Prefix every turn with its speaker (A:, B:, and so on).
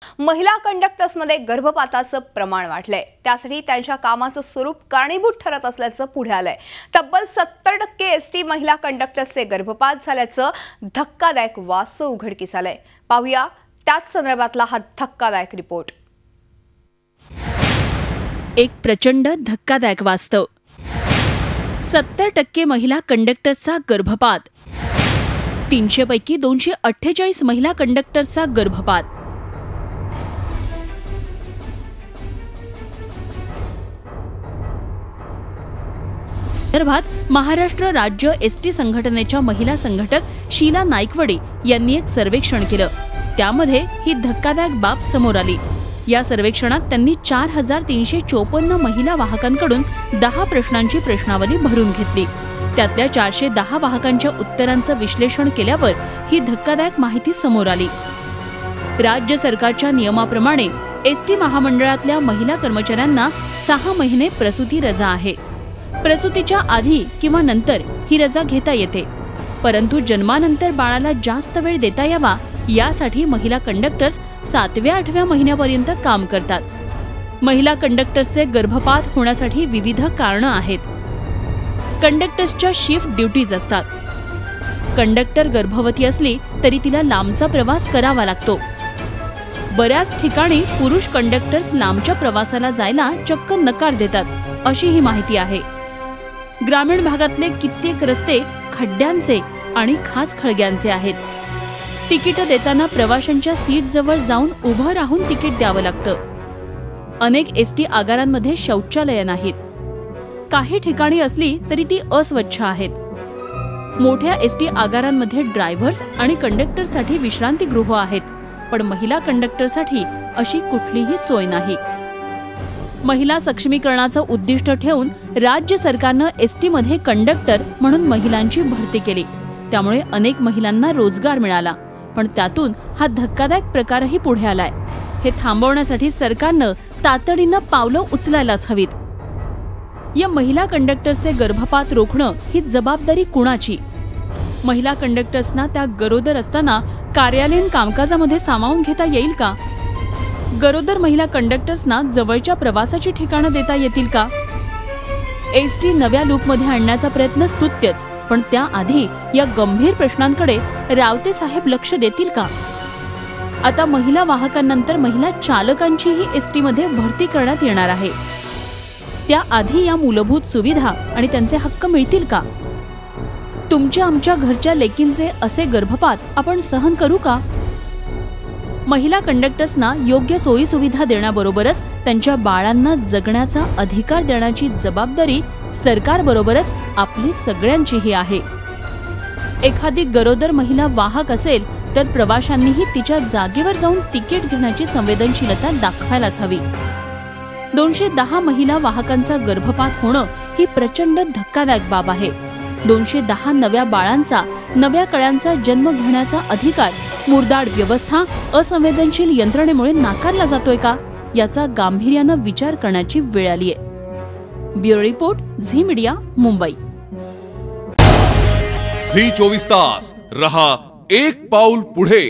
A: महिला कंडक्टर्समध्ये गर्भपाताचं प्रमाण वाढलंय। त्यासाठी त्यांच्या कामाचं स्वरूप कारणीभूत ठरत असल्याचं पुढे आलंय। तब्बल 70% एसटी महिला कंडक्टर्सचे गर्भपात झाल्याचं धक्कादायक वास्तव उघडकीस आलंय। पाहूया त्याच संदर्भातला हा धक्कादायक रिपोर्ट।
B: एक प्रचंड धक्कादायक वास्तव। 70% महिला कंडक्टर्सचा गर्भपात। 300 पैकी 248 महिला कंडक्टर्सचा गर्भपात। संदर्भात महाराष्ट्र राज्य एसटी संघटनेच्या महिला संघटक शीला नाईकवडे यांनी एक सर्वेक्षण केलं। त्यामध्ये ही धक्कादायक बाब समोर आली। या सर्वेक्षणात त्यांनी 4354 महिला वाहकांकडून 10 प्रश्नांची प्रश्नावली भरून घेतली। त्यातल्या 410 वाहकांच्या उत्तरांचं विश्लेषण केल्यावर ही धक्कादायक माहिती समोर आली। राज्य सरकारच्या नियमाप्रमाणे एसटी महामंडळातल्या महिला कर्मचाऱ्यांना 6 महिने प्रसूती रजा आहे। प्रसूतीच्या आधी किंवा नंतर ही रजा घेता येते, परंतु जन्मानंतर बाळाला जास्त वेळ देता यावा यासाठी महिला कंडक्टर्स 7व्या-8व्या महिन्यापर्यंत काम करतात। महिला कंडक्टर्सचे गर्भपात होण्यासाठी विविध कारणं आहेत। कंडक्टर्सच्या शिफ्ट ड्युटीज असतात। कंडक्टर गर्भवती असली तरी तिला लांबचा प्रवास करावा लागतो। बऱ्याच ठिकाणी पुरुष कंडक्टर्स लांबच्या प्रवासाला जायला चक्क नकार देतात, अशी ही माहिती आहे। ग्रामीण भागातले कित्येक रस्ते खड्ड्यांचे आणि खाचखळग्यांचे आहेत। तिकीट देताना प्रवाशांच्या सीट जवळ जाऊन उभं राहून तिकीट द्यावं लागतं। अनेक एसटी आगारांमध्ये शौचालय नाहीत। काही ठिकाणी असली तरी ती अस्वच्छ आहेत। मोठ्या एसटी आगारांमध्ये ड्रायव्हर्स आणि कंडक्टरसाठी विश्रांतीगृह आहेत, पण महिला कंडक्टरसाठी अशी कुठलीही सोय नाही। महिला सक्षमीकरणाचं उद्दिष्ट ठेवून राज्य सरकारनं एसटी मध्ये कंडक्टर म्हणून महिलांची भरती केली। त्यामुळे अनेक महिलांना रोजगार मिळाला, पण त्यातून हा धक्कादायक प्रकारही पुढे आलाय। हे थांबवण्यासाठी सरकारनं तातडीनं पावलं उचलायलाच हवीत। या महिला कंडक्टर्सचे गर्भपात रोखणं ही जबाबदारी कुणाची? महिला कंडक्टर्सना त्या गरोदर असताना कार्यालयीन कामकाजामध्ये सामावून घेता येईल का? गरोदर महिला कंडक्टर्सना जवळच्या प्रवासाची ठिकाणं देता येतील का? एसटी नव्या लूपमध्ये आणण्याचा प्रयत्न स्तुत्यच, पण त्याआधी या गंभीर प्रश्नांकडे रावते साहेब लक्ष देतील का? आता महिला वाहकांनंतर महिला चालकांचीही एसटी मध्ये भरती करण्यात येणार आहे। त्याआधी या मूलभूत सुविधा आणि त्यांचे हक्क मिळतील का? तुमच्या आमच्या घरच्या लेकींचे असे गर्भपात आपण सहन करू का? महिला कंडक्टर्सना योग्य सोयी सुविधा देण्याबरोबरच त्यांच्या बाळांना जगण्याचा अधिकार देण्याची जबाबदारी सरकारबरोबरच आपली सगळ्यांचीही आहे। एखादी गरोदर महिला वाहक असेल तर प्रवाशांनीही तिच्या जागेवर जाऊन तिकीट घेण्याची संवेदनशीलता दाखवायलाच हवी। 210 महिला वाहकांचा गर्भपात होणं ही प्रचंड धक्कादायक बाब आहे। 210 नव्या बाळांचा, नव्या कळ्यांचा जन्म घेण्याचा अधिकार मुरदाड व्यवस्था, असंवेदनशील यंत्रणेमुळे नाकारला जातोय का, याचा गांभीर्यानं विचार करण्याची वेळ आलीय। Bureau report, Zee media, Mumbai.
C: Zee 24 तास रहा एक पाऊल पुढे।